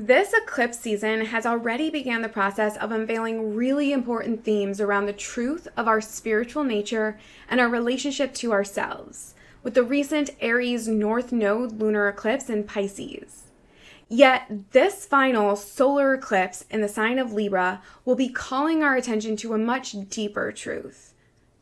This eclipse season has already begun the process of unveiling really important themes around the truth of our spiritual nature and our relationship to ourselves, with the recent Aries North Node lunar eclipse in Pisces. Yet, this final solar eclipse in the sign of Libra will be calling our attention to a much deeper truth.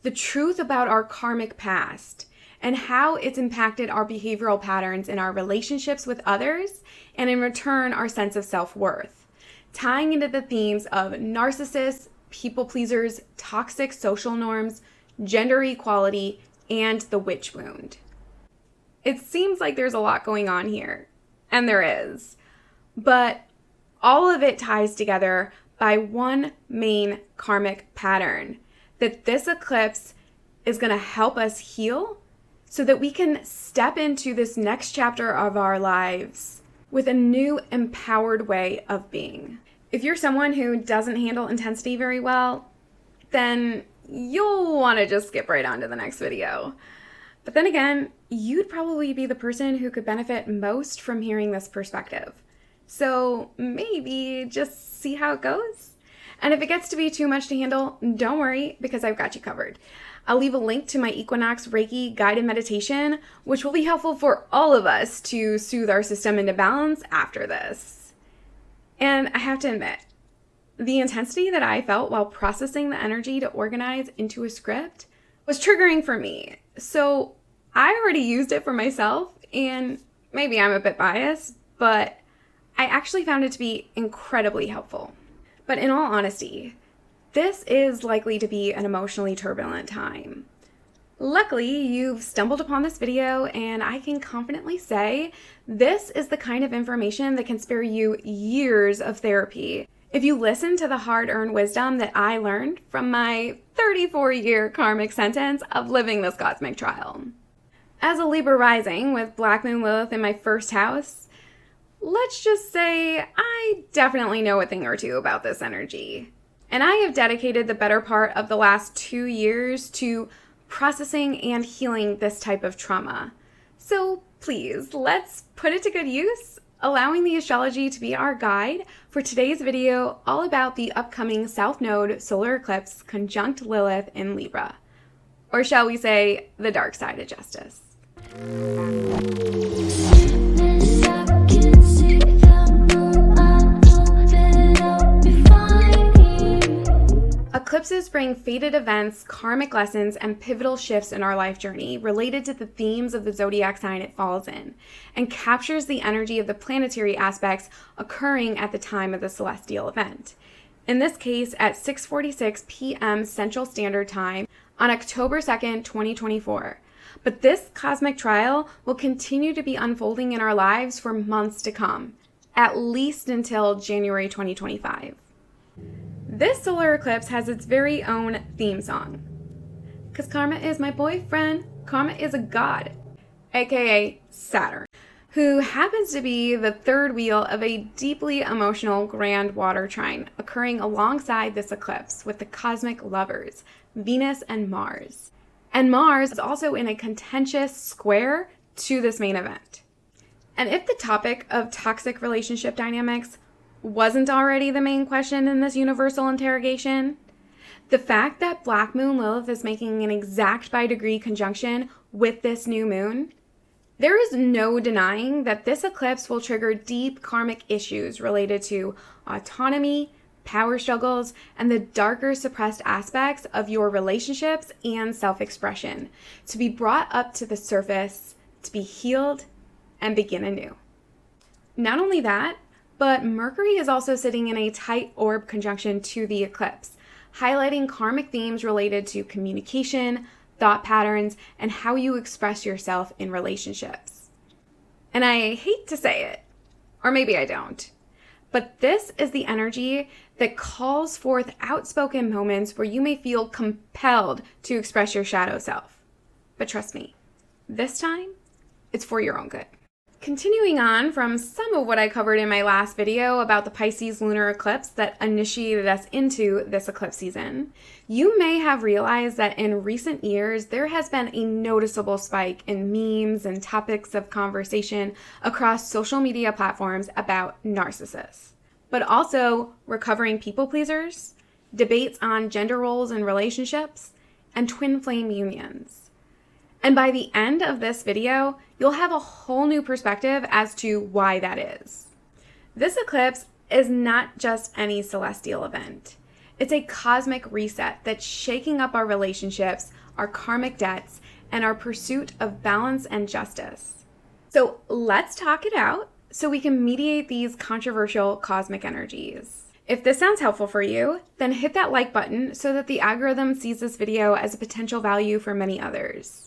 The truth about our karmic past and how it's impacted our behavioral patterns in our relationships with others and in return our sense of self-worth, tying into the themes of narcissists, people pleasers, toxic social norms, gender equality, and the witch wound. It seems like there's a lot going on here, and there is, but all of it ties together by one main karmic pattern, that this eclipse is going to help us heal so that we can step into this next chapter of our lives with a new empowered way of being. If you're someone who doesn't handle intensity very well, then you'll want to just skip right on to the next video. But then again, you'd probably be the person who could benefit most from hearing this perspective. So maybe just see how it goes. And if it gets to be too much to handle, don't worry, because I've got you covered. I'll leave a link to my Equinox Reiki guided meditation, which will be helpful for all of us to soothe our system into balance after this. And I have to admit, the intensity that I felt while processing the energy to organize into a script was triggering for me. So I already used it for myself, and maybe I'm a bit biased, but I actually found it to be incredibly helpful. But in all honesty, this is likely to be an emotionally turbulent time. Luckily, you've stumbled upon this video, and I can confidently say this is the kind of information that can spare you years of therapy if you listen to the hard-earned wisdom that I learned from my 34-year karmic sentence of living this cosmic trial. As a Libra rising with Black Moon Lilith in my first house, let's just say I definitely know a thing or two about this energy. And I have dedicated the better part of the last 2 years to processing and healing this type of trauma. So please, let's put it to good use, allowing the astrology to be our guide for today's video all about the upcoming South Node solar eclipse conjunct Lilith in Libra. Or shall we say, the dark side of justice. Eclipses bring fated events, karmic lessons, and pivotal shifts in our life journey related to the themes of the zodiac sign it falls in, and captures the energy of the planetary aspects occurring at the time of the celestial event. In this case, at 6:46 p.m. Central Standard Time on October 2nd, 2024. But this cosmic trial will continue to be unfolding in our lives for months to come, at least until January 2025. This solar eclipse has its very own theme song. Because Karma is my boyfriend, Karma is a god, aka Saturn, who happens to be the third wheel of a deeply emotional grand water trine occurring alongside this eclipse with the cosmic lovers, Venus and Mars. And Mars is also in a contentious square to this main event. And if the topic of toxic relationship dynamics wasn't already the main question in this universal interrogation, the fact that Black Moon Lilith is making an exact by degree conjunction with this new moon, there is no denying that this eclipse will trigger deep karmic issues related to autonomy, power struggles, and the darker suppressed aspects of your relationships and self-expression to be brought up to the surface, to be healed, and begin anew. Not only that, but Mercury is also sitting in a tight orb conjunction to the eclipse, highlighting karmic themes related to communication, thought patterns, and how you express yourself in relationships. And I hate to say it, or maybe I don't, but this is the energy that calls forth outspoken moments where you may feel compelled to express your shadow self. But trust me, this time, it's for your own good. Continuing on from some of what I covered in my last video about the Pisces lunar eclipse that initiated us into this eclipse season, you may have realized that in recent years there has been a noticeable spike in memes and topics of conversation across social media platforms about narcissists, but also recovering people pleasers, debates on gender roles in relationships, and twin flame unions. And by the end of this video, you'll have a whole new perspective as to why that is. This eclipse is not just any celestial event. It's a cosmic reset that's shaking up our relationships, our karmic debts, and our pursuit of balance and justice. So let's talk it out so we can mediate these controversial cosmic energies. If this sounds helpful for you, then hit that like button so that the algorithm sees this video as a potential value for many others.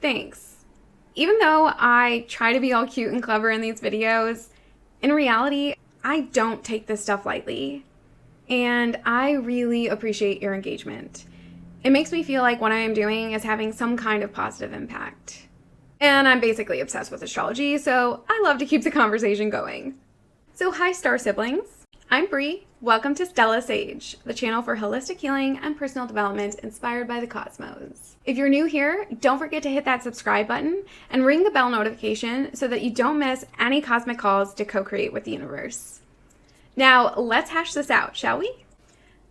Thanks. Even though I try to be all cute and clever in these videos, in reality, I don't take this stuff lightly. And I really appreciate your engagement. It makes me feel like what I am doing is having some kind of positive impact. And I'm basically obsessed with astrology, so I love to keep the conversation going. So hi, star siblings. I'm Bree. Welcome to Stella Sage, the channel for holistic healing and personal development inspired by the cosmos. If you're new here, don't forget to hit that subscribe button and ring the bell notification so that you don't miss any cosmic calls to co-create with the universe. Now, let's hash this out, shall we?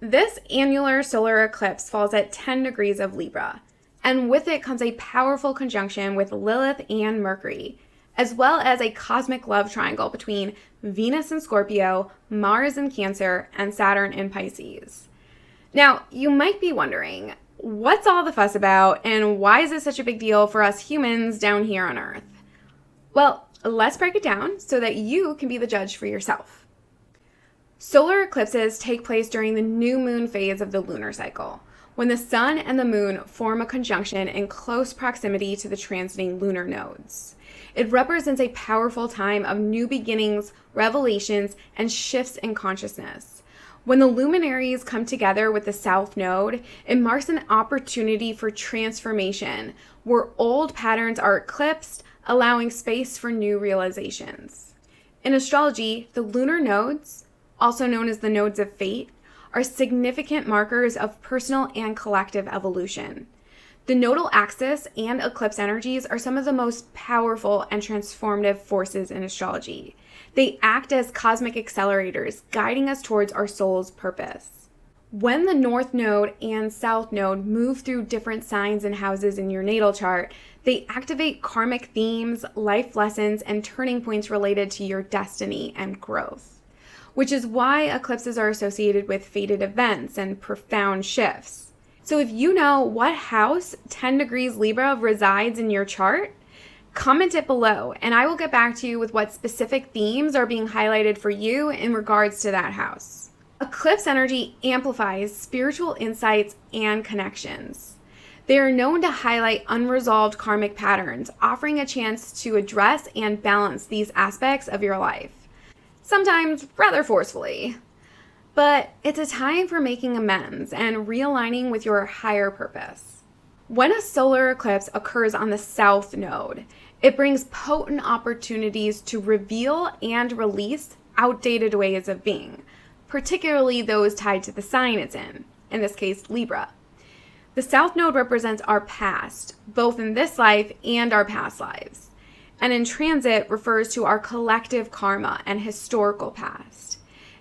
This annular solar eclipse falls at 10 degrees of Libra, and with it comes a powerful conjunction with Lilith and Mercury, as well as a cosmic love triangle between Venus in Scorpio, Mars in Cancer, and Saturn in Pisces. Now, you might be wondering, what's all the fuss about, and why is this such a big deal for us humans down here on Earth? Well, let's break it down so that you can be the judge for yourself. Solar eclipses take place during the new moon phase of the lunar cycle, when the sun and the moon form a conjunction in close proximity to the transiting lunar nodes. It represents a powerful time of new beginnings, revelations, and shifts in consciousness. When the luminaries come together with the South Node, it marks an opportunity for transformation, where old patterns are eclipsed, allowing space for new realizations. In astrology, the lunar nodes, also known as the nodes of fate, are significant markers of personal and collective evolution. The nodal axis and eclipse energies are some of the most powerful and transformative forces in astrology. They act as cosmic accelerators, guiding us towards our soul's purpose. When the North Node and South Node move through different signs and houses in your natal chart, they activate karmic themes, life lessons, and turning points related to your destiny and growth, which is why eclipses are associated with fated events and profound shifts. So if you know what house 10 degrees Libra resides in your chart, comment it below and I will get back to you with what specific themes are being highlighted for you in regards to that house. Eclipse energy amplifies spiritual insights and connections. They are known to highlight unresolved karmic patterns, offering a chance to address and balance these aspects of your life, sometimes rather forcefully. But it's a time for making amends and realigning with your higher purpose. When a solar eclipse occurs on the South Node, it brings potent opportunities to reveal and release outdated ways of being, particularly those tied to the sign it's in this case, Libra. The South Node represents our past, both in this life and our past lives, and in transit refers to our collective karma and historical past.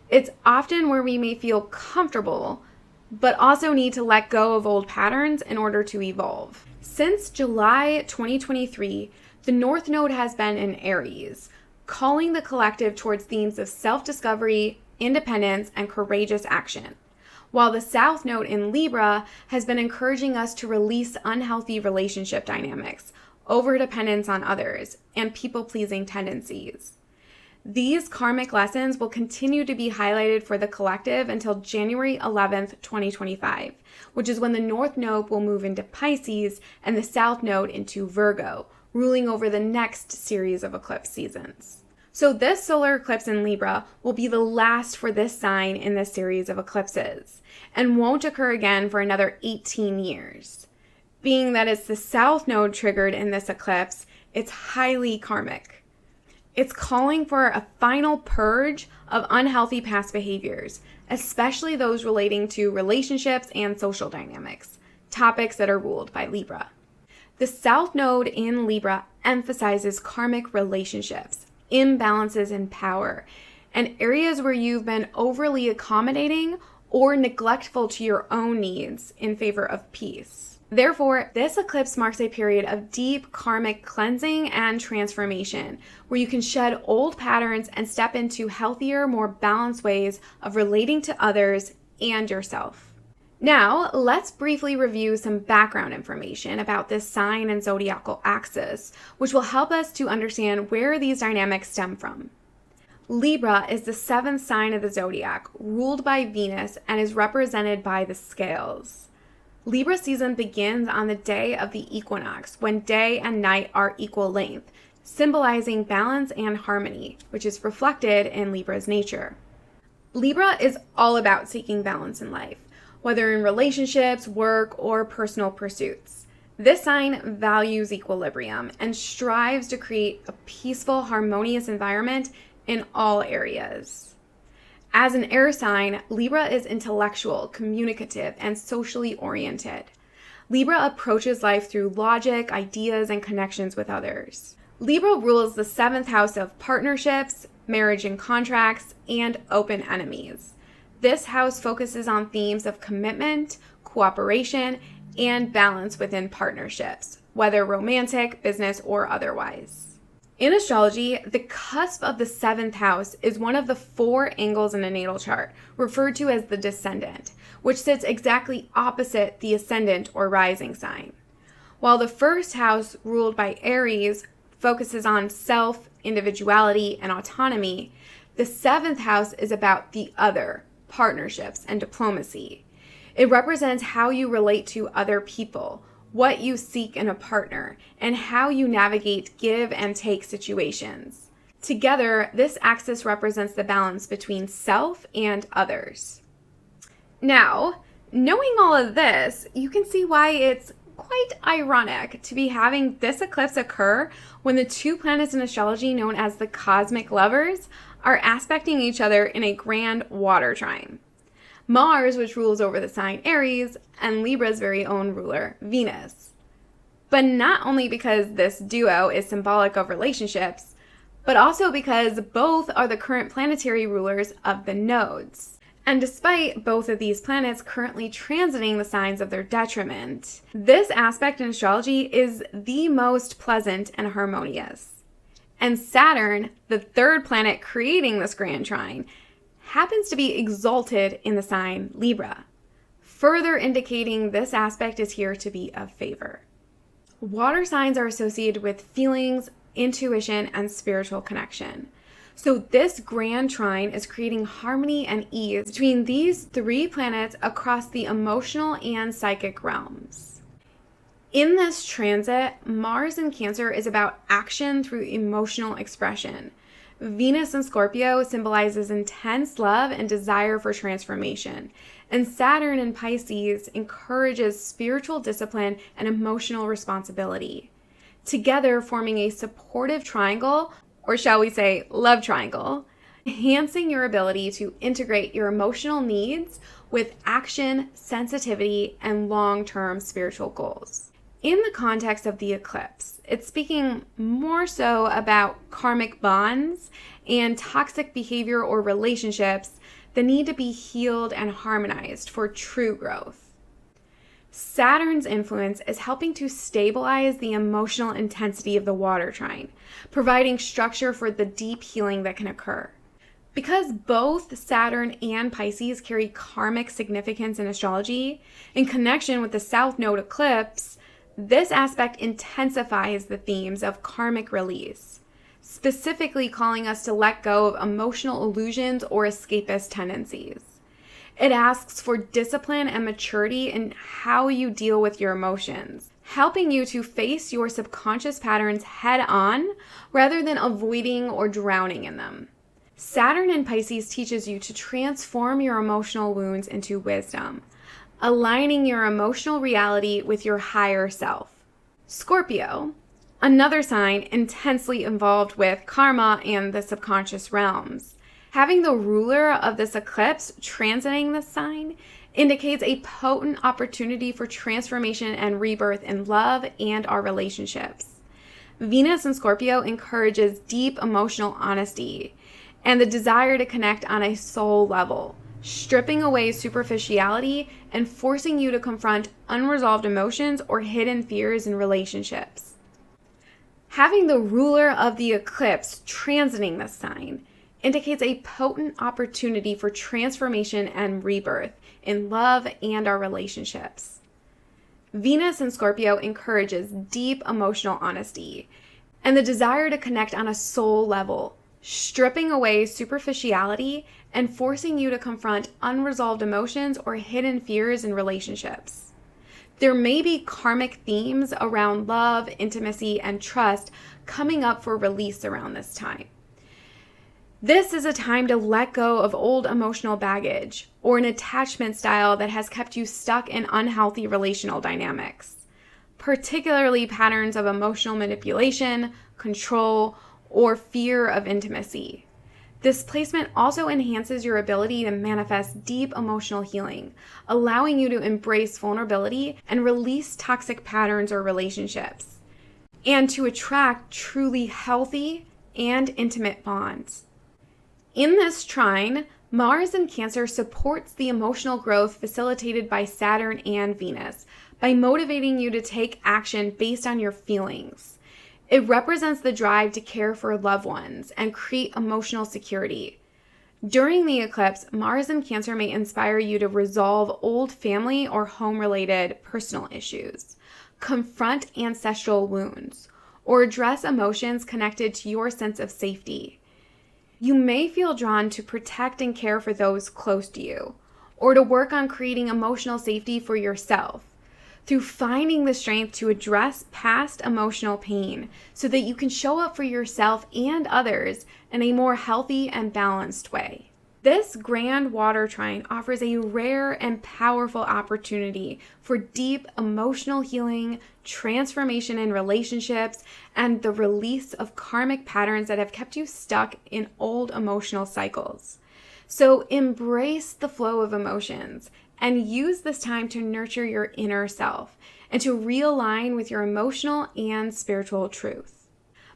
It's often where we may feel comfortable, but also need to let go of old patterns in order to evolve. Since July 2023, the North Node has been in Aries, calling the collective towards themes of self-discovery, independence, and courageous action, while the South Node in Libra has been encouraging us to release unhealthy relationship dynamics, overdependence on others, and people-pleasing tendencies. These karmic lessons will continue to be highlighted for the collective until January 11th, 2025, which is when the North Node will move into Pisces and the South Node into Virgo, ruling over the next series of eclipse seasons. So this solar eclipse in Libra will be the last for this sign in this series of eclipses, and won't occur again for another 18 years. Being that it's the South Node triggered in this eclipse, it's highly karmic. It's calling for a final purge of unhealthy past behaviors, especially those relating to relationships and social dynamics, topics that are ruled by Libra. The South Node in Libra emphasizes karmic relationships, imbalances in power, and areas where you've been overly accommodating or neglectful to your own needs in favor of peace. Therefore, this eclipse marks a period of deep karmic cleansing and transformation, where you can shed old patterns and step into healthier, more balanced ways of relating to others and yourself. Now, let's briefly review some background information about this sign and zodiacal axis, which will help us to understand where these dynamics stem from. Libra is the 7th sign of the zodiac, ruled by Venus, and is represented by the scales. Libra season begins on the day of the equinox, when day and night are equal length, symbolizing balance and harmony, which is reflected in Libra's nature. Libra is all about seeking balance in life, whether in relationships, work, or personal pursuits. This sign values equilibrium and strives to create a peaceful, harmonious environment in all areas. As an air sign, Libra is intellectual, communicative, and socially oriented. Libra approaches life through logic, ideas, and connections with others. Libra rules the 7th house of partnerships, marriage and contracts, and open enemies. This house focuses on themes of commitment, cooperation, and balance within partnerships, whether romantic, business, or otherwise. In astrology, the cusp of the 7th house is one of the 4 angles in a natal chart, referred to as the descendant, which sits exactly opposite the ascendant or rising sign. While the 1st house, ruled by Aries, focuses on self, individuality, and autonomy, the 7th house is about the other, partnerships, and diplomacy. It represents how you relate to other people, what you seek in a partner, and how you navigate give and take situations. Together, this axis represents the balance between self and others. Now, knowing all of this, you can see why it's quite ironic to be having this eclipse occur when the 2 planets in astrology known as the cosmic lovers are aspecting each other in a grand water trine. Mars, which rules over the sign Aries, and Libra's very own ruler, Venus. But not only because this duo is symbolic of relationships, but also because both are the current planetary rulers of the nodes. And despite both of these planets currently transiting the signs of their detriment, this aspect in astrology is the most pleasant and harmonious. And Saturn, the 3rd planet creating this grand trine, happens to be exalted in the sign Libra, further indicating this aspect is here to be of favor. Water signs are associated with feelings, intuition, and spiritual connection. So this grand trine is creating harmony and ease between these 3 planets across the emotional and psychic realms. In this transit, Mars in Cancer is about action through emotional expression. Venus in Scorpio symbolizes intense love and desire for transformation, and Saturn in Pisces encourages spiritual discipline and emotional responsibility, together forming a supportive triangle, or shall we say love triangle, enhancing your ability to integrate your emotional needs with action, sensitivity, and long-term spiritual goals. In the context of the eclipse, it's speaking more so about karmic bonds and toxic behavior or relationships that need to be healed and harmonized for true growth. Saturn's influence is helping to stabilize the emotional intensity of the water trine, providing structure for the deep healing that can occur. Because both Saturn and Pisces carry karmic significance in astrology, in connection with the South Node eclipse, this aspect intensifies the themes of karmic release, specifically calling us to let go of emotional illusions or escapist tendencies. It asks for discipline and maturity in how you deal with your emotions, helping you to face your subconscious patterns head on rather than avoiding or drowning in them. Saturn in Pisces teaches you to transform your emotional wounds into wisdom, aligning your emotional reality with your higher self. Scorpio, another sign intensely involved with karma and the subconscious realms. Having the ruler of this eclipse transiting this sign indicates a potent opportunity for transformation and rebirth in love and our relationships. Venus in Scorpio encourages deep emotional honesty and the desire to connect on a soul level, stripping away superficiality and forcing you to confront unresolved emotions or hidden fears in relationships. Having the ruler of the eclipse transiting this sign indicates a potent opportunity for transformation and rebirth in love and our relationships. Venus in Scorpio encourages deep emotional honesty and the desire to connect on a soul level, stripping away superficiality and forcing you to confront unresolved emotions or hidden fears in relationships. There may be karmic themes around love, intimacy, and trust coming up for release around this time. This is a time to let go of old emotional baggage or an attachment style that has kept you stuck in unhealthy relational dynamics, particularly patterns of emotional manipulation, control, or fear of intimacy. This placement also enhances your ability to manifest deep emotional healing, allowing you to embrace vulnerability and release toxic patterns or relationships, and to attract truly healthy and intimate bonds. In this trine, Mars in Cancer supports the emotional growth facilitated by Saturn and Venus by motivating you to take action based on your feelings. It represents the drive to care for loved ones and create emotional security. During the eclipse, Mars in Cancer may inspire you to resolve old family or home-related personal issues, confront ancestral wounds, or address emotions connected to your sense of safety. You may feel drawn to protect and care for those close to you, or to work on creating emotional safety for yourself through finding the strength to address past emotional pain so that you can show up for yourself and others in a more healthy and balanced way. This grand water trine offers a rare and powerful opportunity for deep emotional healing, transformation in relationships, and the release of karmic patterns that have kept you stuck in old emotional cycles. So embrace the flow of emotions and use this time to nurture your inner self and to realign with your emotional and spiritual truth.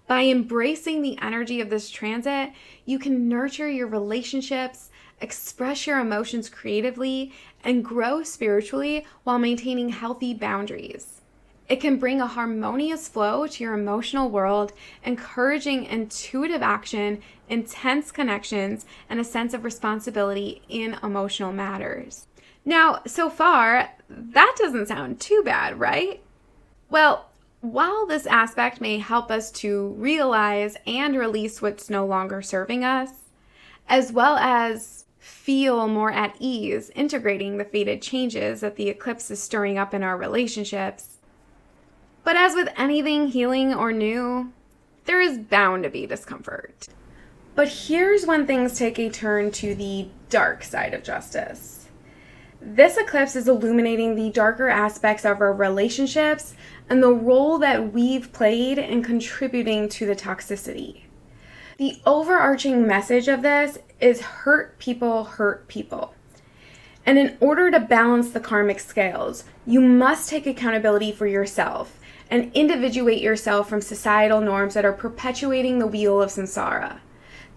By embracing the energy of this transit, you can nurture your relationships, express your emotions creatively, and grow spiritually while maintaining healthy boundaries. It can bring a harmonious flow to your emotional world, encouraging intuitive action, intense connections, and a sense of responsibility in emotional matters. Now, so far, that doesn't sound too bad, right? Well, while this aspect may help us to realize and release what's no longer serving us, as well as feel more at ease integrating the fated changes that the eclipse is stirring up in our relationships, but as with anything healing or new, there is bound to be discomfort. But here's when things take a turn to the dark side of justice. This eclipse is illuminating the darker aspects of our relationships and the role that we've played in contributing to the toxicity. The overarching message of this is hurt people hurt people. And in order to balance the karmic scales, you must take accountability for yourself and individuate yourself from societal norms that are perpetuating the wheel of samsara,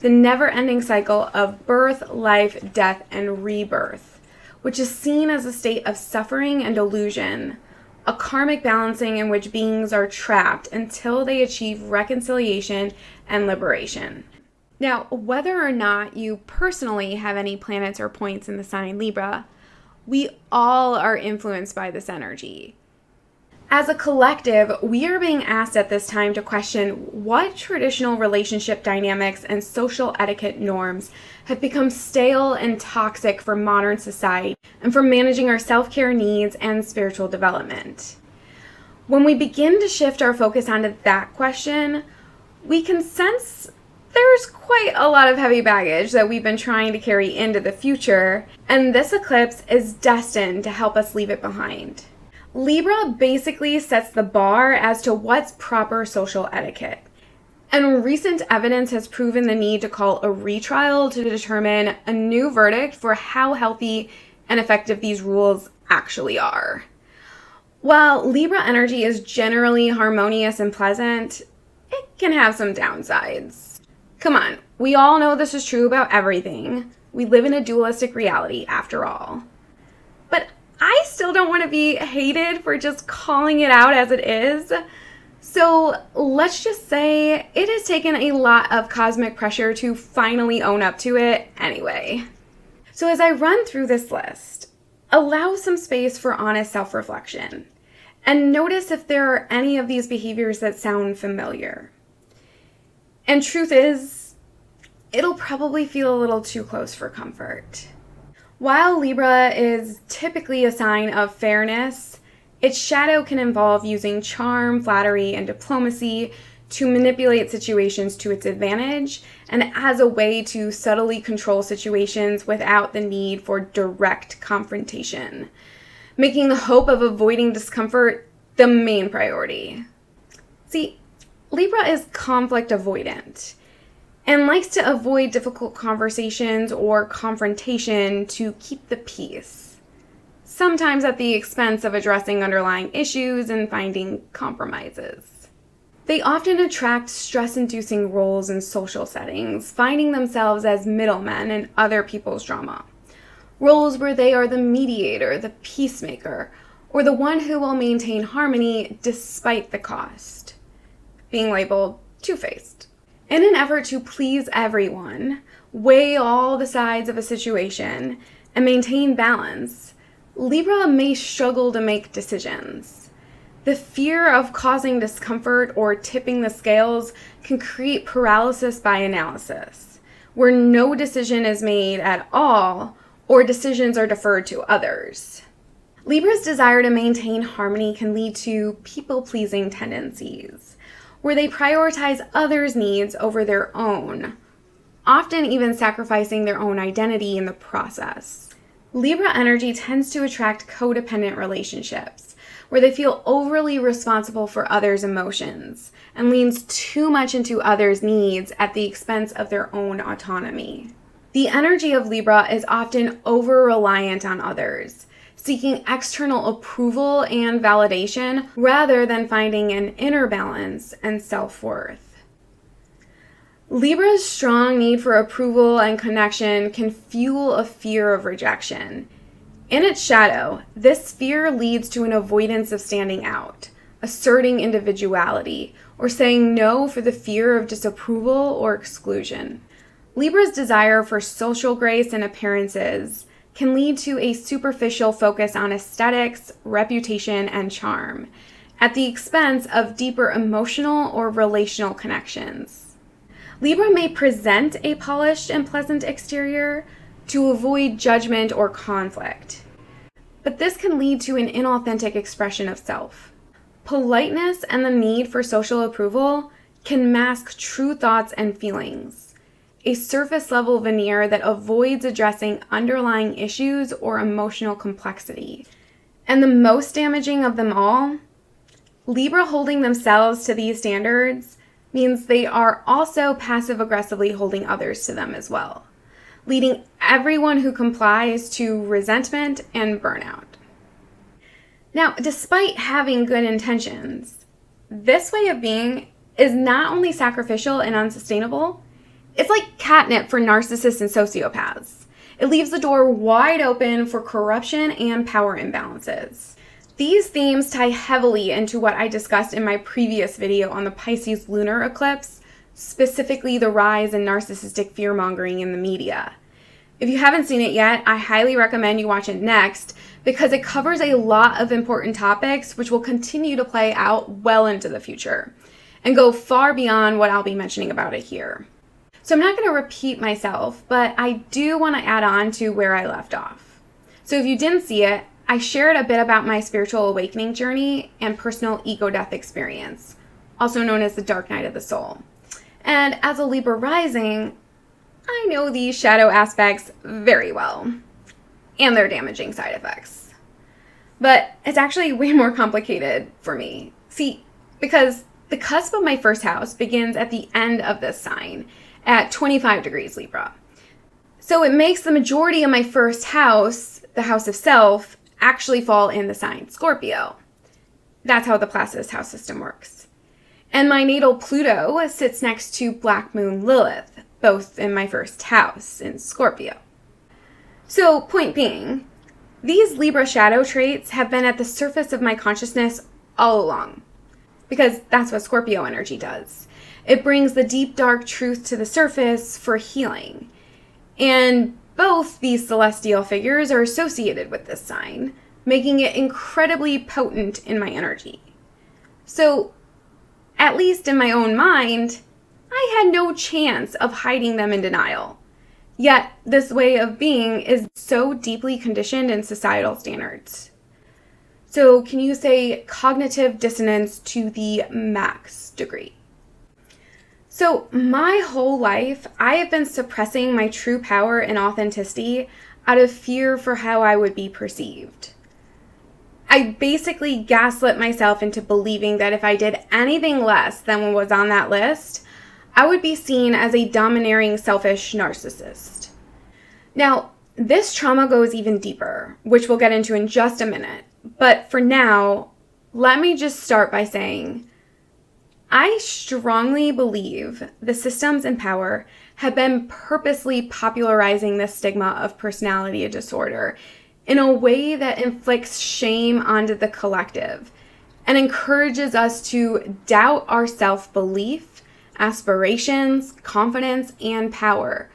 the never-ending cycle of birth, life, death, and rebirth, which is seen as a state of suffering and illusion, a karmic balancing in which beings are trapped until they achieve reconciliation and liberation. Now, whether or not you personally have any planets or points in the sign Libra, we all are influenced by this energy. As a collective, we are being asked at this time to question what traditional relationship dynamics and social etiquette norms have become stale and toxic for modern society and for managing our self-care needs and spiritual development. When we begin to shift our focus onto that question, we can sense there's quite a lot of heavy baggage that we've been trying to carry into the future, and this eclipse is destined to help us leave it behind. Libra basically sets the bar as to what's proper social etiquette. And recent evidence has proven the need to call a retrial to determine a new verdict for how healthy and effective these rules actually are. While Libra energy is generally harmonious and pleasant, it can have some downsides. Come on, we all know this is true about everything. We live in a dualistic reality after all. But I still don't want to be hated for just calling it out as it is. So let's just say it has taken a lot of cosmic pressure to finally own up to it anyway. So as I run through this list, allow some space for honest self-reflection and notice if there are any of these behaviors that sound familiar. And truth is, it'll probably feel a little too close for comfort. While Libra is typically a sign of fairness, its shadow can involve using charm, flattery, and diplomacy to manipulate situations to its advantage and as a way to subtly control situations without the need for direct confrontation, making the hope of avoiding discomfort the main priority. See, Libra is conflict avoidant and likes to avoid difficult conversations or confrontation to keep the peace, sometimes at the expense of addressing underlying issues and finding compromises. They often attract stress-inducing roles in social settings, finding themselves as middlemen in other people's drama. Roles where they are the mediator, the peacemaker, or the one who will maintain harmony despite the cost, being labeled two-faced. In an effort to please everyone, weigh all the sides of a situation, and maintain balance, Libra may struggle to make decisions. The fear of causing discomfort or tipping the scales can create paralysis by analysis, where no decision is made at all or decisions are deferred to others. Libra's desire to maintain harmony can lead to people-pleasing tendencies, where they prioritize others' needs over their own, often even sacrificing their own identity in the process. Libra energy tends to attract codependent relationships, where they feel overly responsible for others' emotions and leans too much into others' needs at the expense of their own autonomy. The energy of Libra is often over-reliant on others, seeking external approval and validation rather than finding an inner balance and self-worth. Libra's strong need for approval and connection can fuel a fear of rejection. In its shadow, this fear leads to an avoidance of standing out, asserting individuality, or saying no for the fear of disapproval or exclusion. Libra's desire for social grace and appearances can lead to a superficial focus on aesthetics, reputation, and charm, at the expense of deeper emotional or relational connections. Libra may present a polished and pleasant exterior to avoid judgment or conflict, but this can lead to an inauthentic expression of self. Politeness and the need for social approval can mask true thoughts and feelings, a surface-level veneer that avoids addressing underlying issues or emotional complexity. And the most damaging of them all, Libra holding themselves to these standards means they are also passive-aggressively holding others to them as well, leading everyone who complies to resentment and burnout. Now, despite having good intentions, this way of being is not only sacrificial and unsustainable, it's like catnip for narcissists and sociopaths. It leaves the door wide open for corruption and power imbalances. These themes tie heavily into what I discussed in my previous video on the Pisces lunar eclipse, specifically the rise in narcissistic fear-mongering in the media. If you haven't seen it yet, I highly recommend you watch it next because it covers a lot of important topics which will continue to play out well into the future and go far beyond what I'll be mentioning about it here. So I'm not going to repeat myself, but I do want to add on to where I left off. So if you didn't see it, I shared a bit about my spiritual awakening journey and personal ego death experience, also known as the dark night of the soul. And as a Libra rising, I know these shadow aspects very well and their damaging side effects. But it's actually way more complicated for me. See, because the cusp of my first house begins at the end of this sign at 25 degrees Libra. So it makes the majority of my first house, the house of self, actually fall in the sign Scorpio. That's how the Placidus house system works. And my natal Pluto sits next to Black Moon Lilith, both in my first house in Scorpio. So, point being, these Libra shadow traits have been at the surface of my consciousness all along, because that's what Scorpio energy does. It brings the deep, dark truth to the surface for healing. And both these celestial figures are associated with this sign, making it incredibly potent in my energy. So, at least in my own mind, I had no chance of hiding them in denial. Yet, this way of being is so deeply conditioned in societal standards. So, can you say cognitive dissonance to the max degree? So, my whole life, I have been suppressing my true power and authenticity out of fear for how I would be perceived. I basically gaslit myself into believing that if I did anything less than what was on that list, I would be seen as a domineering, selfish narcissist. Now, this trauma goes even deeper, which we'll get into in just a minute. But for now, let me just start by saying, I strongly believe the systems in power have been purposely popularizing the stigma of personality disorder in a way that inflicts shame onto the collective and encourages us to doubt our self-belief, aspirations, confidence, and power,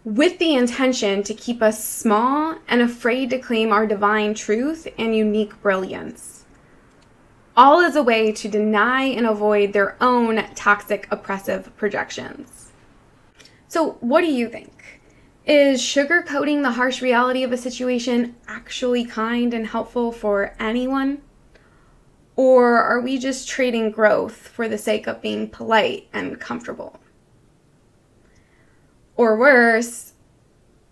with the intention to keep us small and afraid to claim our divine truth and unique brilliance. All as a way to deny and avoid their own toxic, oppressive projections. So what do you think? Is sugarcoating the harsh reality of a situation actually kind and helpful for anyone? Or are we just trading growth for the sake of being polite and comfortable? Or worse,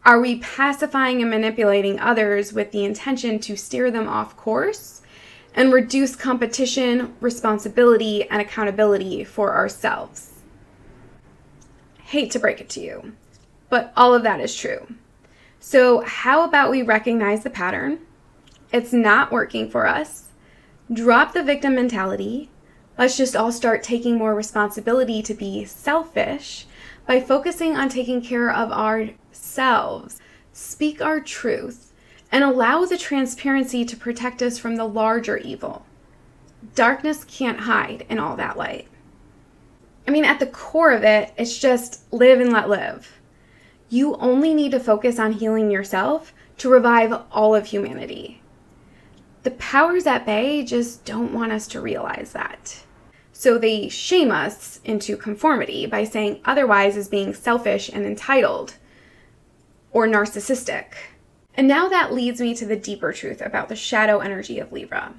are we pacifying and manipulating others with the intention to steer them off course and reduce competition, responsibility, and accountability for ourselves? Hate to break it to you, but all of that is true. So how about we recognize the pattern? It's not working for us. Drop the victim mentality. Let's just all start taking more responsibility to be selfish by focusing on taking care of ourselves, speak our truth, and allow the transparency to protect us from the larger evil. Darkness can't hide in all that light. I mean, at the core of it, it's just live and let live. You only need to focus on healing yourself to revive all of humanity. The powers at bay just don't want us to realize that. So they shame us into conformity by saying otherwise as being selfish and entitled or narcissistic. And now that leads me to the deeper truth about the shadow energy of Libra.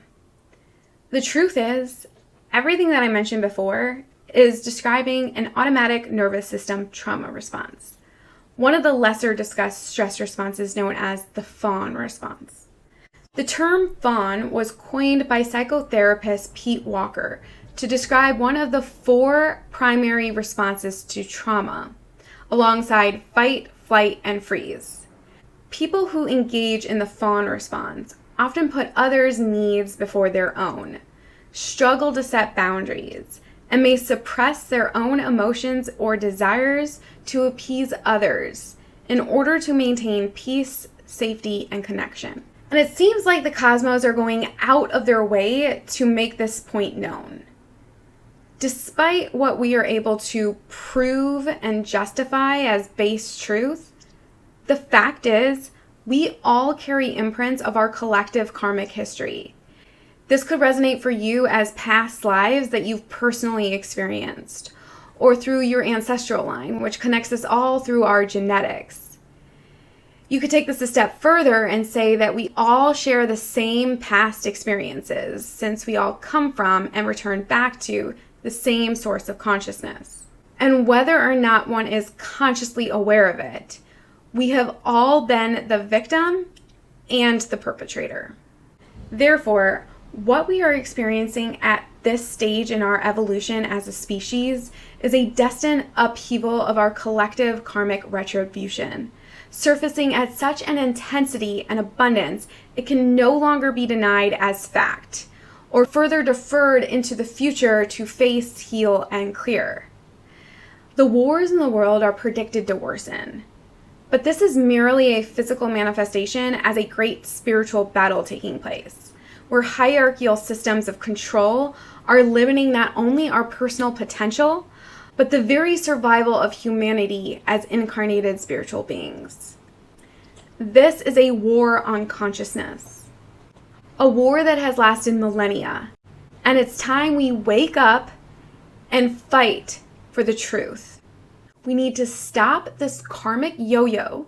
The truth is, everything that I mentioned before is describing an automatic nervous system trauma response. One of the lesser discussed stress responses known as the fawn response. The term fawn was coined by psychotherapist Pete Walker to describe one of the 4 primary responses to trauma, alongside fight, flight, and freeze. People who engage in the fawn response often put others' needs before their own, struggle to set boundaries, and may suppress their own emotions or desires to appease others in order to maintain peace, safety, and connection. And it seems like the cosmos are going out of their way to make this point known. Despite what we are able to prove and justify as base truth, the fact is we all carry imprints of our collective karmic history. This could resonate for you as past lives that you've personally experienced, or through your ancestral line, which connects us all through our genetics. You could take this a step further and say that we all share the same past experiences, since we all come from and return back to the same source of consciousness. And whether or not one is consciously aware of it, we have all been the victim and the perpetrator. Therefore, what we are experiencing at this stage in our evolution as a species is a destined upheaval of our collective karmic retribution, surfacing at such an intensity and abundance it can no longer be denied as fact, or further deferred into the future to face, heal, and clear. The wars in the world are predicted to worsen, but this is merely a physical manifestation as a great spiritual battle taking place, where hierarchical systems of control are limiting not only our personal potential, but the very survival of humanity as incarnated spiritual beings. This is a war on consciousness, a war that has lasted millennia, and it's time we wake up and fight for the truth. We need to stop this karmic yo-yo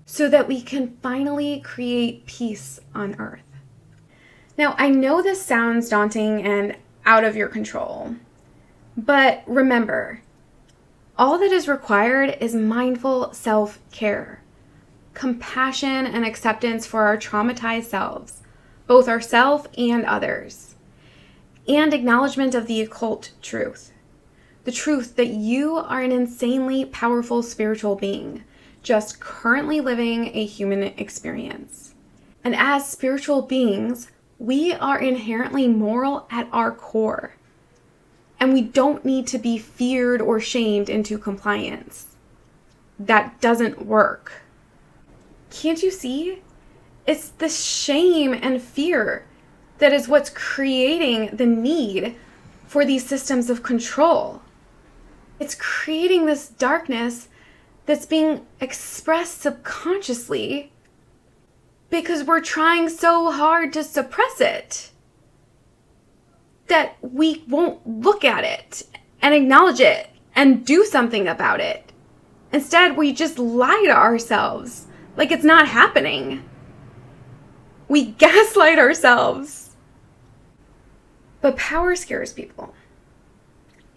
so that we can finally create peace on Earth. Now, I know this sounds daunting and out of your control, but remember, all that is required is mindful self-care, compassion and acceptance for our traumatized selves, both ourselves and others, and acknowledgement of the occult truth. The truth that you are an insanely powerful spiritual being, just currently living a human experience. And as spiritual beings, we are inherently moral at our core. And we don't need to be feared or shamed into compliance. That doesn't work. Can't you see? It's the shame and fear that is what's creating the need for these systems of control. It's creating this darkness that's being expressed subconsciously because we're trying so hard to suppress it that we won't look at it and acknowledge it and do something about it. Instead, we just lie to ourselves like it's not happening. We gaslight ourselves. But power scares people.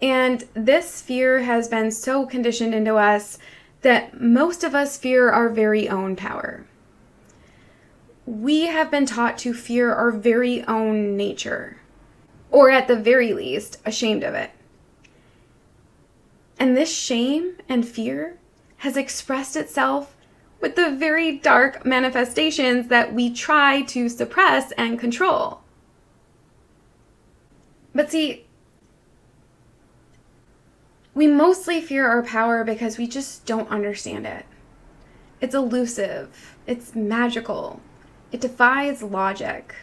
And this fear has been so conditioned into us that most of us fear our very own power. We have been taught to fear our very own nature, or at the very least, ashamed of it. And this shame and fear has expressed itself with the very dark manifestations that we try to suppress and control. But see, we mostly fear our power because we just don't understand it. It's elusive. It's magical. It defies logic.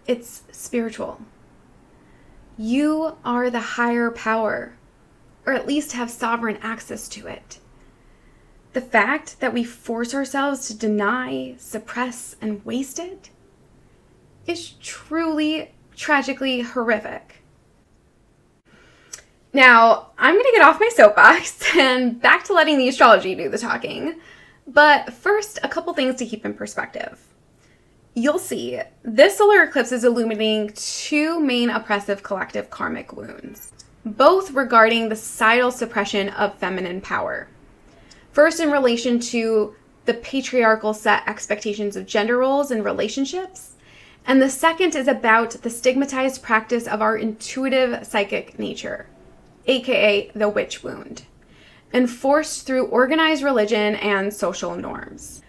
It's spiritual. You are the higher power, or at least have sovereign access to it. The fact that we force ourselves to deny, suppress, and waste it is truly, tragically horrific. Now, I'm going to get off my soapbox and back to letting the astrology do the talking. But first, a couple things to keep in perspective. You'll see, this solar eclipse is illuminating two main oppressive collective karmic wounds, both regarding the societal suppression of feminine power. First, in relation to the patriarchal set expectations of gender roles and relationships, and the second is about the stigmatized practice of our intuitive psychic nature, aka the witch wound, enforced through organized religion and social norms.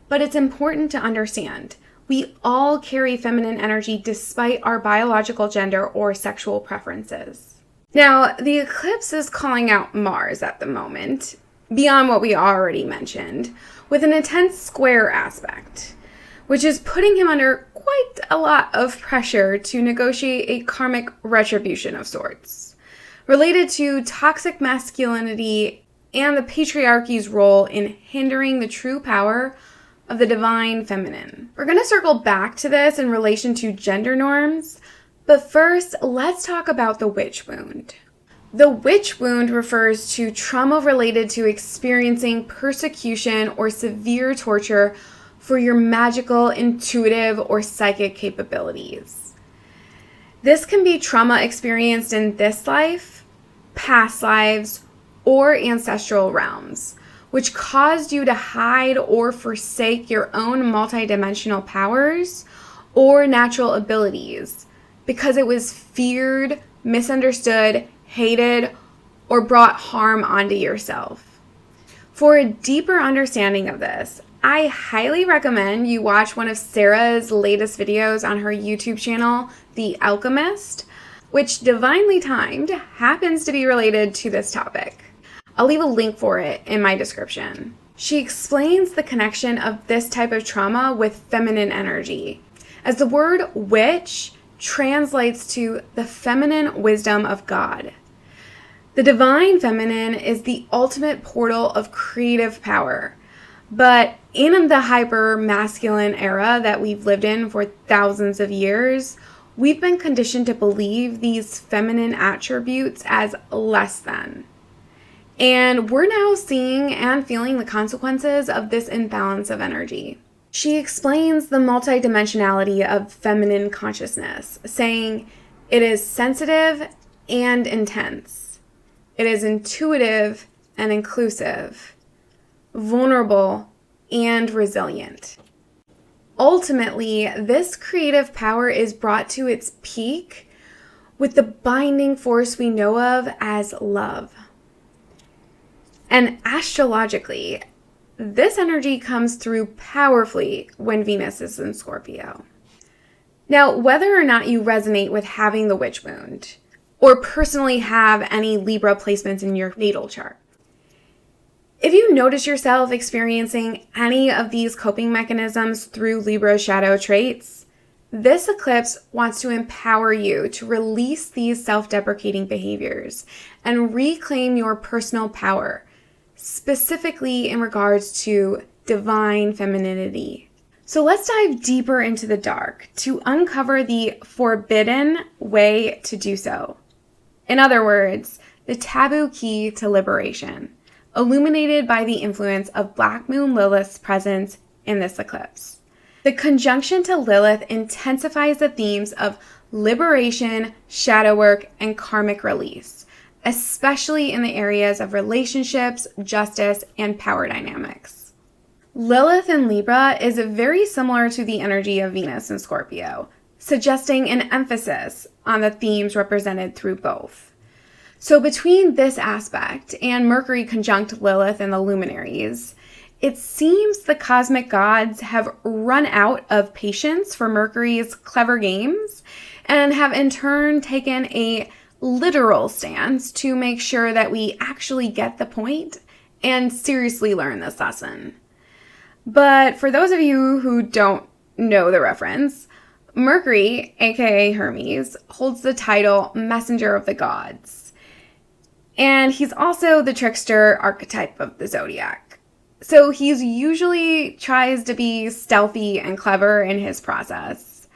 But it's important to understand, we all carry feminine energy despite our biological gender or sexual preferences. Now, the eclipse is calling out Mars at the moment, beyond what we already mentioned, with an intense square aspect, which is putting him under quite a lot of pressure to negotiate a karmic retribution of sorts, related to toxic masculinity and the patriarchy's role in hindering the true power of the divine feminine. We're going to circle back to this in relation to gender norms, but first, let's talk about the witch wound. The witch wound refers to trauma related to experiencing persecution or severe torture for your magical, intuitive, or psychic capabilities. This can be trauma experienced in this life, past lives, or ancestral realms, which caused you to hide or forsake your own multidimensional powers, or natural abilities because it was feared, misunderstood, hated, or brought harm onto yourself. For a deeper understanding of this, I highly recommend you watch one of Sarah's latest videos on her YouTube channel, The Alchemist, which, divinely timed, happens to be related to this topic. I'll leave a link for it in my description. She explains the connection of this type of trauma with feminine energy, as the word witch translates to the feminine wisdom of God. The divine feminine is the ultimate portal of creative power. But in the hyper-masculine era that we've lived in for thousands of years, we've been conditioned to believe these feminine attributes as less than. And we're now seeing and feeling the consequences of this imbalance of energy. She explains the multidimensionality of feminine consciousness, saying it is sensitive and intense. It is intuitive and inclusive, vulnerable and resilient. Ultimately, this creative power is brought to its peak with the binding force we know of as love. And astrologically, this energy comes through powerfully when Venus is in Scorpio. Now, whether or not you resonate with having the witch wound, or personally have any Libra placements in your natal chart, if you notice yourself experiencing any of these coping mechanisms through Libra shadow traits, this eclipse wants to empower you to release these self-deprecating behaviors and reclaim your personal power, specifically in regards to divine femininity. So let's dive deeper into the dark to uncover the forbidden way to do so. In other words, the taboo key to liberation, illuminated by the influence of Black Moon Lilith's presence in this eclipse. The conjunction to Lilith intensifies the themes of liberation, shadow work, and karmic release, especially in the areas of relationships, justice, and power dynamics. Lilith in Libra is very similar to the energy of Venus in Scorpio, suggesting an emphasis on the themes represented through both. So between this aspect and Mercury conjunct Lilith and the luminaries, it seems the cosmic gods have run out of patience for Mercury's clever games and have in turn taken a literal stance to make sure that we actually get the point and seriously learn this lesson. But for those of you who don't know the reference, Mercury, aka Hermes, holds the title Messenger of the Gods. And he's also the trickster archetype of the zodiac. So he's usually tries to be stealthy and clever in his process.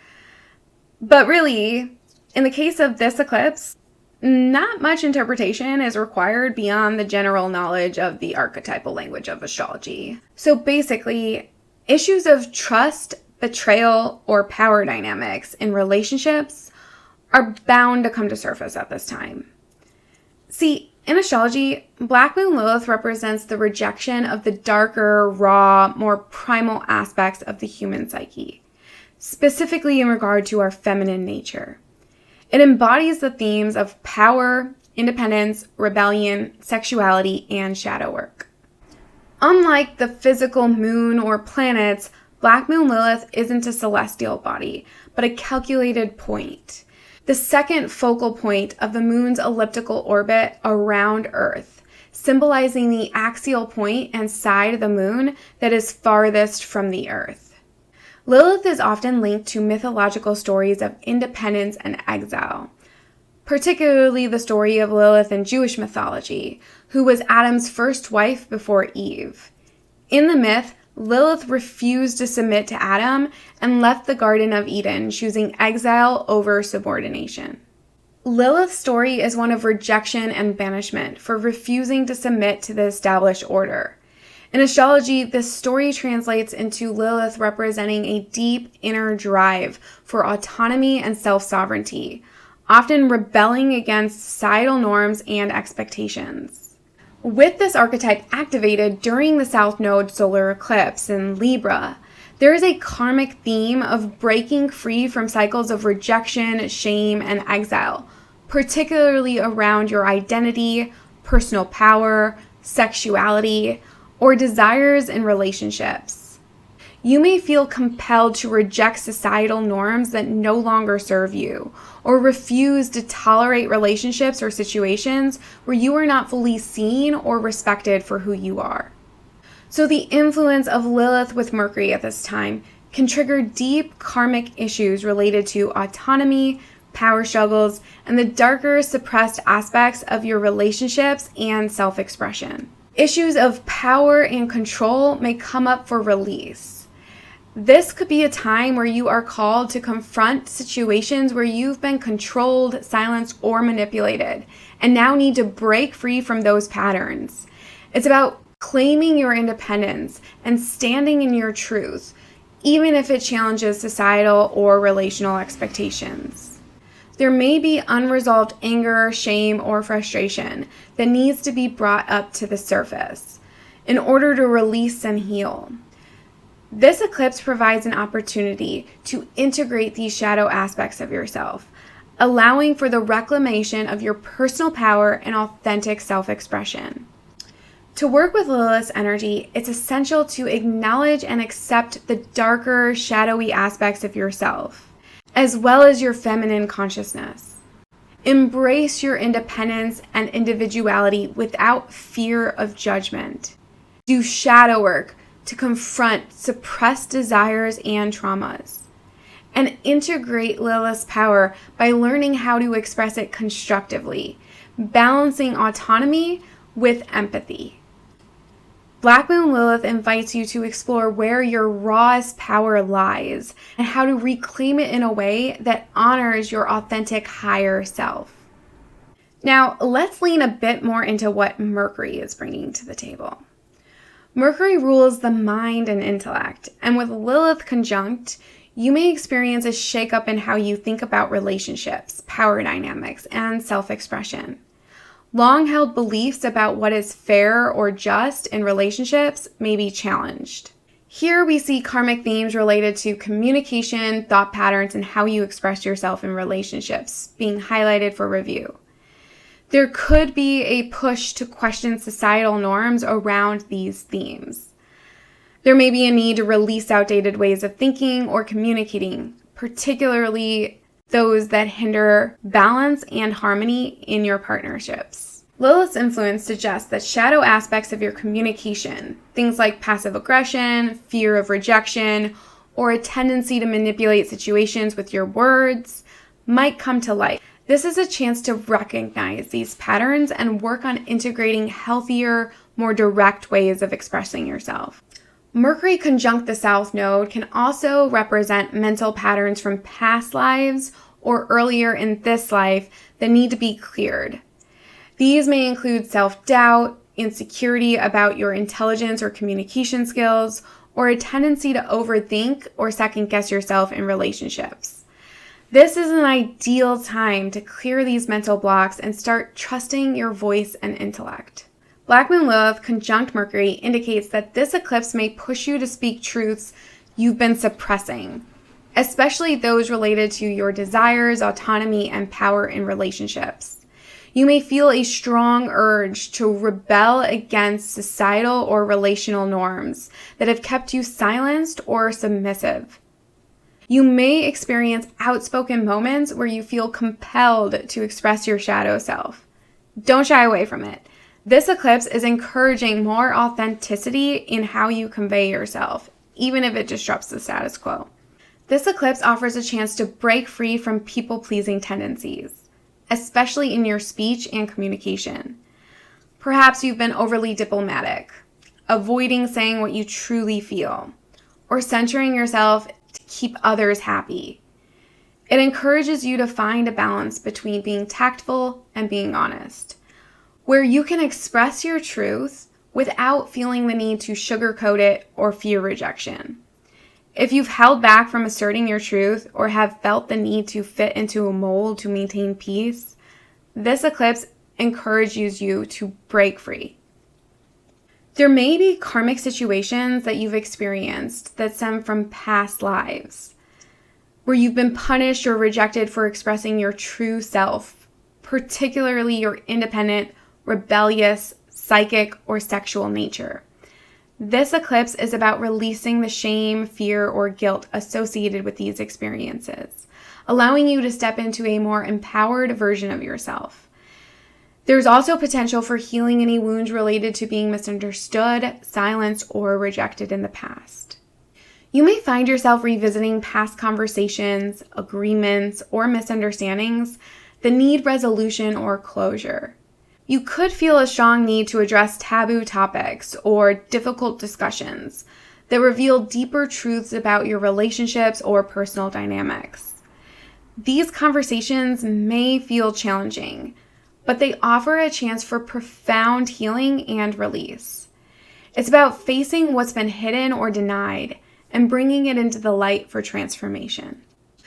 But really, in the case of this eclipse, not much interpretation is required beyond the general knowledge of the archetypal language of astrology. So basically, issues of trust, betrayal, or power dynamics in relationships are bound to come to surface at this time. See, in astrology, Black Moon Lilith represents the rejection of the darker, raw, more primal aspects of the human psyche, specifically in regard to our feminine nature. It embodies the themes of power, independence, rebellion, sexuality, and shadow work. Unlike the physical moon or planets, Black Moon Lilith isn't a celestial body, but a calculated point. The second focal point of the moon's elliptical orbit around Earth, symbolizing the axial point and side of the moon that is farthest from the Earth. Lilith is often linked to mythological stories of independence and exile, particularly the story of Lilith in Jewish mythology, who was Adam's first wife before Eve. In the myth, Lilith refused to submit to Adam and left the Garden of Eden, choosing exile over subordination. Lilith's story is one of rejection and banishment for refusing to submit to the established order. In astrology, this story translates into Lilith representing a deep inner drive for autonomy and self-sovereignty, often rebelling against societal norms and expectations. With this archetype activated during the South Node solar eclipse in Libra, There is a karmic theme of breaking free from cycles of rejection, shame, and exile, particularly around your identity, personal power, sexuality, or desires in relationships. You may feel compelled to reject societal norms that no longer serve you, or refuse to tolerate relationships or situations where you are not fully seen or respected for who you are. So the influence of Lilith with Mercury at this time can trigger deep karmic issues related to autonomy, power struggles, and the darker suppressed aspects of your relationships and self-expression. Issues of power and control may come up for release. This could be a time where you are called to confront situations where you've been controlled, silenced, or manipulated, and now need to break free from those patterns. It's about claiming your independence and standing in your truth, even if it challenges societal or relational expectations. There may be unresolved anger, shame, or frustration that needs to be brought up to the surface in order to release and heal. This eclipse provides an opportunity to integrate these shadow aspects of yourself, allowing for the reclamation of your personal power and authentic self-expression. To work with Lilith's energy, it's essential to acknowledge and accept the darker, shadowy aspects of yourself, as well as your feminine consciousness. Embrace your independence and individuality without fear of judgment. Do shadow work to confront suppressed desires and traumas, and integrate Lilith's power by learning how to express it constructively, balancing autonomy with empathy. Black Moon Lilith invites you to explore where your rawest power lies and how to reclaim it in a way that honors your authentic higher self. Now, let's lean a bit more into what Mercury is bringing to the table. Mercury rules the mind and intellect, and with Lilith conjunct, you may experience a shakeup in how you think about relationships, power dynamics, and self-expression. Long-held beliefs about what is fair or just in relationships may be challenged. Here we see karmic themes related to communication, thought patterns, and how you express yourself in relationships being highlighted for review. There could be a push to question societal norms around these themes. There may be a need to release outdated ways of thinking or communicating, particularly those that hinder balance and harmony in your partnerships. Lilith's influence suggests that shadow aspects of your communication, things like passive aggression, fear of rejection, or a tendency to manipulate situations with your words, might come to light. This is a chance to recognize these patterns and work on integrating healthier, more direct ways of expressing yourself. Mercury conjunct the South Node can also represent mental patterns from past lives or earlier in this life that need to be cleared. These may include self-doubt, insecurity about your intelligence or communication skills, or a tendency to overthink or second-guess yourself in relationships. This is an ideal time to clear these mental blocks and start trusting your voice and intellect. Black Moon Lilith conjunct Mercury indicates that this eclipse may push you to speak truths you've been suppressing, especially those related to your desires, autonomy, and power in relationships. You may feel a strong urge to rebel against societal or relational norms that have kept you silenced or submissive. You may experience outspoken moments where you feel compelled to express your shadow self. Don't shy away from it. This eclipse is encouraging more authenticity in how you convey yourself, even if it disrupts the status quo. This eclipse offers a chance to break free from people-pleasing tendencies, especially in your speech and communication. Perhaps you've been overly diplomatic, avoiding saying what you truly feel, or centering yourself to keep others happy. It encourages you to find a balance between being tactful and being honest, where you can express your truth without feeling the need to sugarcoat it or fear rejection. If you've held back from asserting your truth or have felt the need to fit into a mold to maintain peace, this eclipse encourages you to break free. There may be karmic situations that you've experienced that stem from past lives, where you've been punished or rejected for expressing your true self, particularly your independent, rebellious, psychic, or sexual nature. This eclipse is about releasing the shame, fear, or guilt associated with these experiences, allowing you to step into a more empowered version of yourself. There's also potential for healing any wounds related to being misunderstood, silenced, or rejected in the past. You may find yourself revisiting past conversations, agreements, or misunderstandings that need resolution or closure. You could feel a strong need to address taboo topics or difficult discussions that reveal deeper truths about your relationships or personal dynamics. These conversations may feel challenging, but they offer a chance for profound healing and release. It's about facing what's been hidden or denied and bringing it into the light for transformation.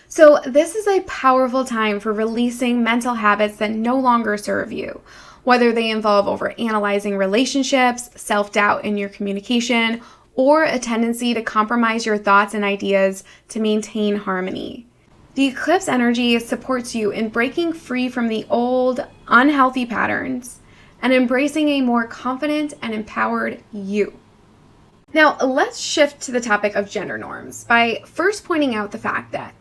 So this is a powerful time for releasing mental habits that no longer serve you, whether they involve overanalyzing relationships, self-doubt in your communication, or a tendency to compromise your thoughts and ideas to maintain harmony. The eclipse energy supports you in breaking free from the old, unhealthy patterns and embracing a more confident and empowered you. Now, let's shift to the topic of gender norms by first pointing out the fact that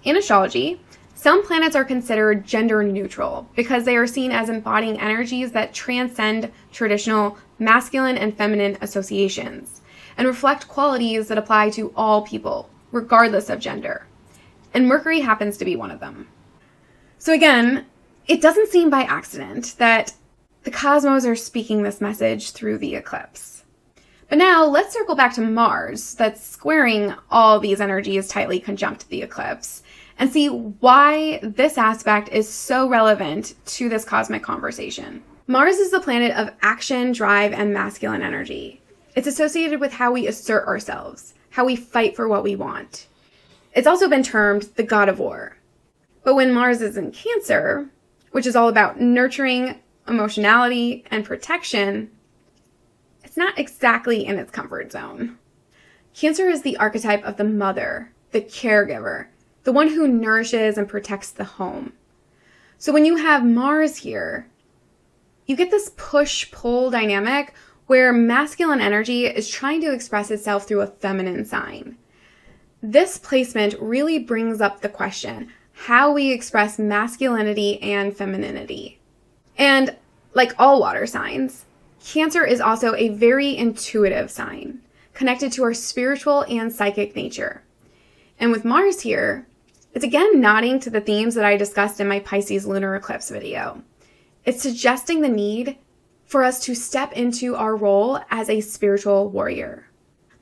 in astrology, some planets are considered gender neutral because they are seen as embodying energies that transcend traditional masculine and feminine associations and reflect qualities that apply to all people, regardless of gender. And Mercury happens to be one of them. So again, it doesn't seem by accident that the cosmos are speaking this message through the eclipse. But now let's circle back to Mars, that's squaring all these energies tightly conjunct the eclipse, and see why this aspect is so relevant to this cosmic conversation. Mars is the planet of action, drive, and masculine energy. It's associated with how we assert ourselves, how we fight for what we want. It's also been termed the god of war. But when Mars is in Cancer, which is all about nurturing, emotionality, and protection, it's not exactly in its comfort zone. Cancer is the archetype of the mother, the caregiver, the one who nourishes and protects the home. So when you have Mars here, you get this push-pull dynamic where masculine energy is trying to express itself through a feminine sign. This placement really brings up the question, how we express masculinity and femininity. And like all water signs, Cancer is also a very intuitive sign, connected to our spiritual and psychic nature. And with Mars here, it's again nodding to the themes that I discussed in my Pisces lunar eclipse video. It's suggesting the need for us to step into our role as a spiritual warrior.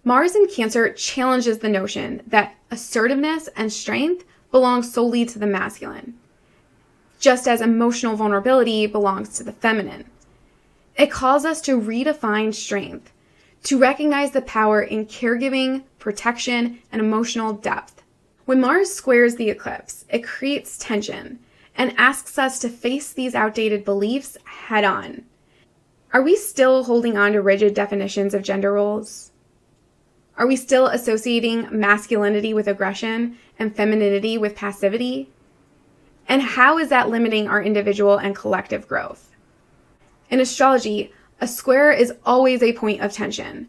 Mars in Cancer challenges the notion that assertiveness and strength belong solely to the masculine, just as emotional vulnerability belongs to the feminine. It calls us to redefine strength, to recognize the power in caregiving, protection, and emotional depth. When Mars squares the eclipse, it creates tension and asks us to face these outdated beliefs head on. Are we still holding on to rigid definitions of gender roles? Are we still associating masculinity with aggression and femininity with passivity? And how is that limiting our individual and collective growth? In astrology, a square is always a point of tension,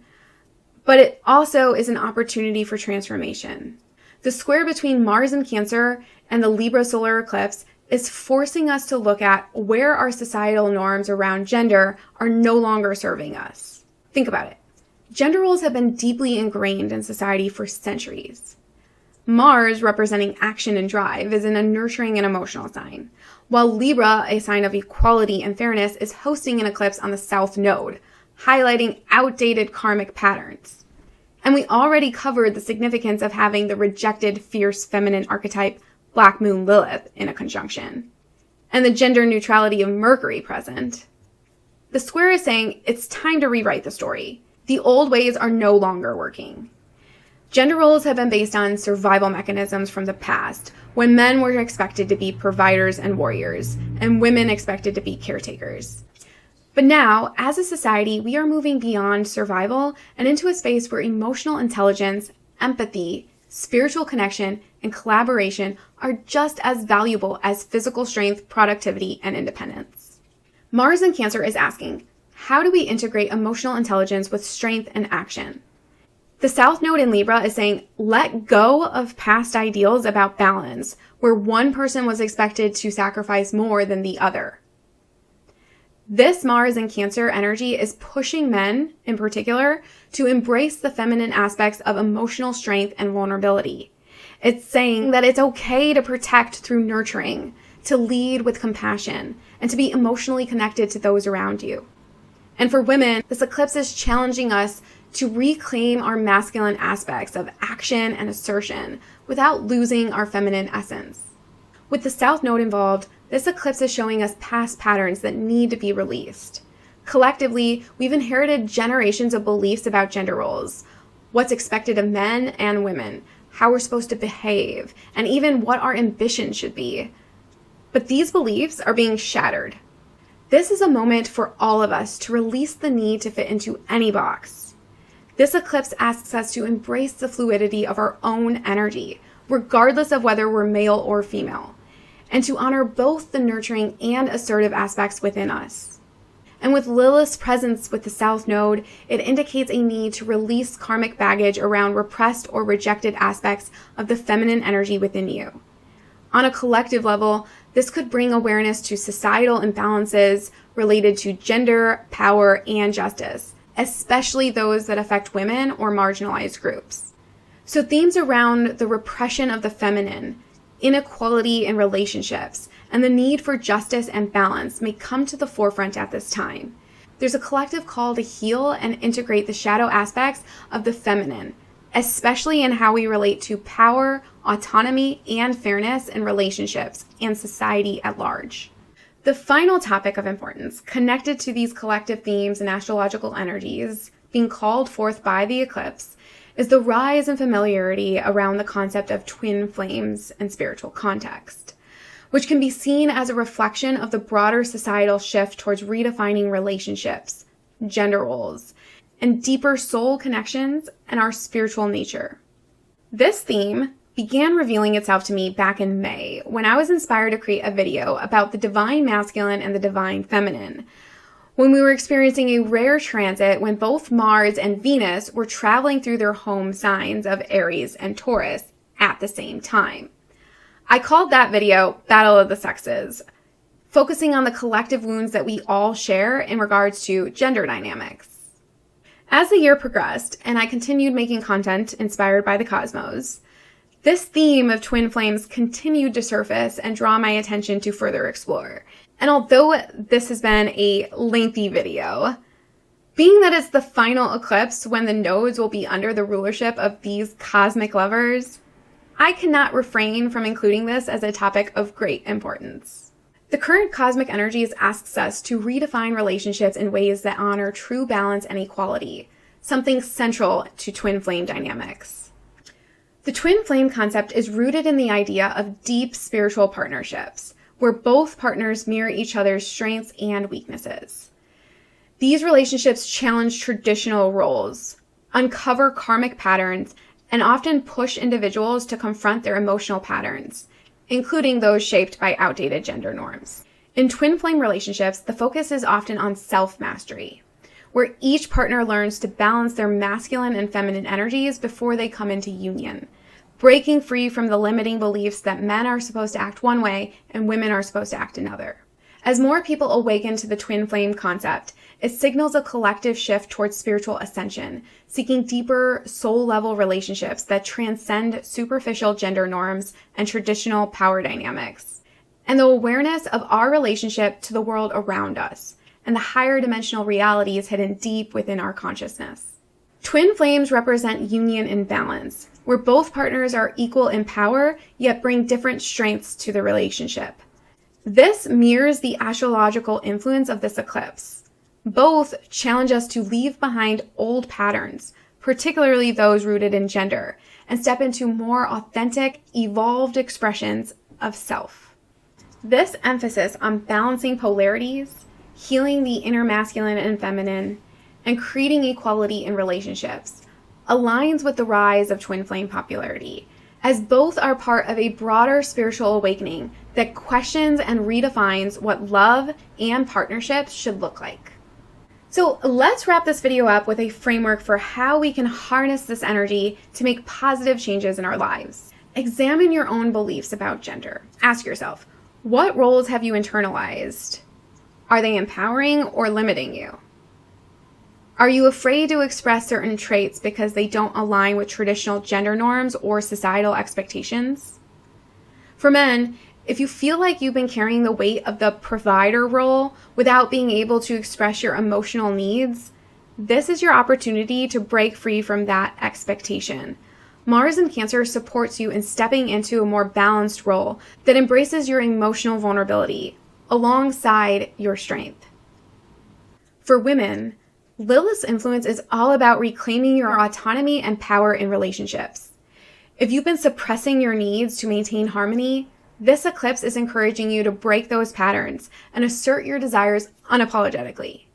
but it also is an opportunity for transformation. The square between Mars and Cancer and the Libra Solar Eclipse is forcing us to look at where our societal norms around gender are no longer serving us. Think about it. Gender roles have been deeply ingrained in society for centuries. Mars, representing action and drive, is in a nurturing and emotional sign, while Libra, a sign of equality and fairness, is hosting an eclipse on the South Node, highlighting outdated karmic patterns. And we already covered the significance of having the rejected, fierce feminine archetype Black Moon Lilith in a conjunction, and the gender neutrality of Mercury present. The square is saying it's time to rewrite the story. The old ways are no longer working. Gender roles have been based on survival mechanisms from the past, when men were expected to be providers and warriors, and women expected to be caretakers. But now, as a society, we are moving beyond survival and into a space where emotional intelligence, empathy, spiritual connection, and collaboration are just as valuable as physical strength, productivity, and independence. Mars in Cancer is asking, how do we integrate emotional intelligence with strength and action? The South Node in Libra is saying, let go of past ideals about balance, where one person was expected to sacrifice more than the other. This Mars in Cancer energy is pushing men, in particular, to embrace the feminine aspects of emotional strength and vulnerability. It's saying that it's okay to protect through nurturing, to lead with compassion, and to be emotionally connected to those around you. And for women, this eclipse is challenging us to reclaim our masculine aspects of action and assertion without losing our feminine essence. With the South Node involved, this eclipse is showing us past patterns that need to be released. Collectively, we've inherited generations of beliefs about gender roles, what's expected of men and women, how we're supposed to behave, and even what our ambition should be. But these beliefs are being shattered. This is a moment for all of us to release the need to fit into any box. This eclipse asks us to embrace the fluidity of our own energy, regardless of whether we're male or female, and to honor both the nurturing and assertive aspects within us. And with Lilith's presence with the South Node, it indicates a need to release karmic baggage around repressed or rejected aspects of the feminine energy within you. On a collective level, this could bring awareness to societal imbalances related to gender, power, and justice, especially those that affect women or marginalized groups. So themes around the repression of the feminine, inequality in relationships, and the need for justice and balance may come to the forefront at this time. There's a collective call to heal and integrate the shadow aspects of the feminine, especially in how we relate to power, autonomy, and fairness in relationships and society at large. The final topic of importance connected to these collective themes and astrological energies being called forth by the eclipse is the rise in familiarity around the concept of twin flames and spiritual context, which can be seen as a reflection of the broader societal shift towards redefining relationships, gender roles, and deeper soul connections and our spiritual nature. This theme began revealing itself to me back in May when I was inspired to create a video about the divine masculine and the divine feminine, when we were experiencing a rare transit when both Mars and Venus were traveling through their home signs of Aries and Taurus at the same time. I called that video Battle of the Sexes, focusing on the collective wounds that we all share in regards to gender dynamics. As the year progressed and I continued making content inspired by the cosmos, this theme of twin flames continued to surface and draw my attention to further explore. And although this has been a lengthy video, being that it's the final eclipse when the nodes will be under the rulership of these cosmic lovers, I cannot refrain from including this as a topic of great importance. The current cosmic energies asks us to redefine relationships in ways that honor true balance and equality, something central to twin flame dynamics. The twin flame concept is rooted in the idea of deep spiritual partnerships, where both partners mirror each other's strengths and weaknesses. These relationships challenge traditional roles, uncover karmic patterns, and often push individuals to confront their emotional patterns, including those shaped by outdated gender norms. In twin flame relationships, the focus is often on self-mastery, where each partner learns to balance their masculine and feminine energies before they come into union, breaking free from the limiting beliefs that men are supposed to act one way and women are supposed to act another. As more people awaken to the twin flame concept, it signals a collective shift towards spiritual ascension, seeking deeper soul-level relationships that transcend superficial gender norms and traditional power dynamics, and the awareness of our relationship to the world around us, and the higher dimensional realities hidden deep within our consciousness. Twin flames represent union and balance, where both partners are equal in power, yet bring different strengths to the relationship. This mirrors the astrological influence of this eclipse. Both challenge us to leave behind old patterns, particularly those rooted in gender, and step into more authentic, evolved expressions of self. This emphasis on balancing polarities, healing the inner masculine and feminine, and creating equality in relationships aligns with the rise of twin flame popularity, as both are part of a broader spiritual awakening that questions and redefines what love and partnerships should look like. So let's wrap this video up with a framework for how we can harness this energy to make positive changes in our lives. Examine your own beliefs about gender. Ask yourself, what roles have you internalized? Are they empowering or limiting you? Are you afraid to express certain traits because they don't align with traditional gender norms or societal expectations? For men, if you feel like you've been carrying the weight of the provider role without being able to express your emotional needs, this is your opportunity to break free from that expectation. Mars in Cancer supports you in stepping into a more balanced role that embraces your emotional vulnerability alongside your strength. For women, Lilith's influence is all about reclaiming your autonomy and power in relationships. If you've been suppressing your needs to maintain harmony, this eclipse is encouraging you to break those patterns and assert your desires unapologetically.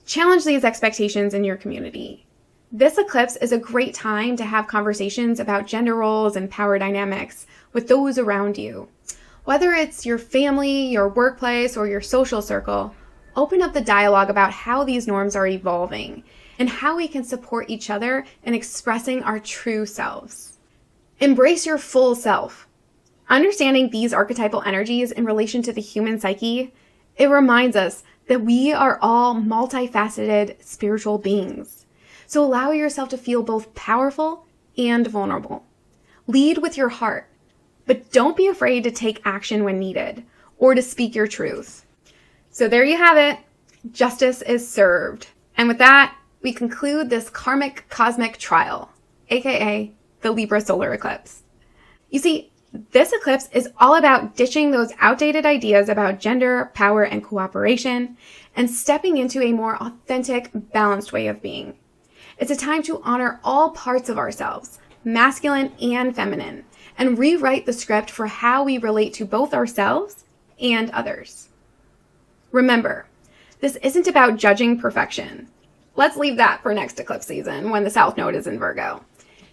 Challenge these expectations in your community. This eclipse is a great time to have conversations about gender roles and power dynamics with those around you. Whether it's your family, your workplace, or your social circle, open up the dialogue about how these norms are evolving and how we can support each other in expressing our true selves. Embrace your full self. Understanding these archetypal energies in relation to the human psyche, it reminds us that we are all multifaceted spiritual beings. So allow yourself to feel both powerful and vulnerable. Lead with your heart, but don't be afraid to take action when needed or to speak your truth. So there you have it. Justice is served. And with that, we conclude this karmic cosmic trial, aka the Libra Solar Eclipse. You see, this eclipse is all about ditching those outdated ideas about gender, power, and cooperation, and stepping into a more authentic, balanced way of being. It's a time to honor all parts of ourselves, masculine and feminine, and rewrite the script for how we relate to both ourselves and others. Remember, this isn't about judging perfection. Let's leave that for next eclipse season when the South Node is in Virgo.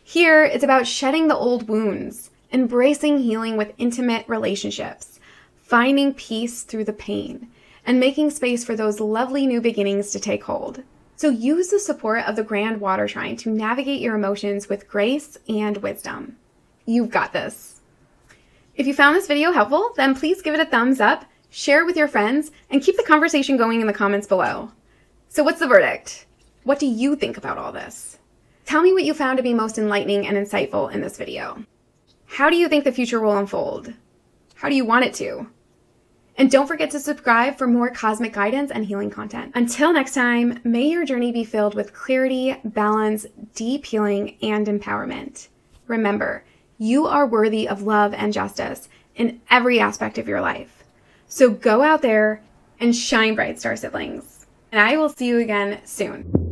Here, it's about shedding the old wounds, embracing healing with intimate relationships, finding peace through the pain, and making space for those lovely new beginnings to take hold. So use the support of the Grand Water Trine to navigate your emotions with grace and wisdom. You've got this. If you found this video helpful, then please give it a thumbs up, share it with your friends, and keep the conversation going in the comments below. So what's the verdict? What do you think about all this? Tell me what you found to be most enlightening and insightful in this video. How do you think the future will unfold? How do you want it to? And don't forget to subscribe for more cosmic guidance and healing content. Until next time, may your journey be filled with clarity, balance, deep healing, and empowerment. Remember, you are worthy of love and justice in every aspect of your life. So go out there and shine bright, star siblings. And I will see you again soon.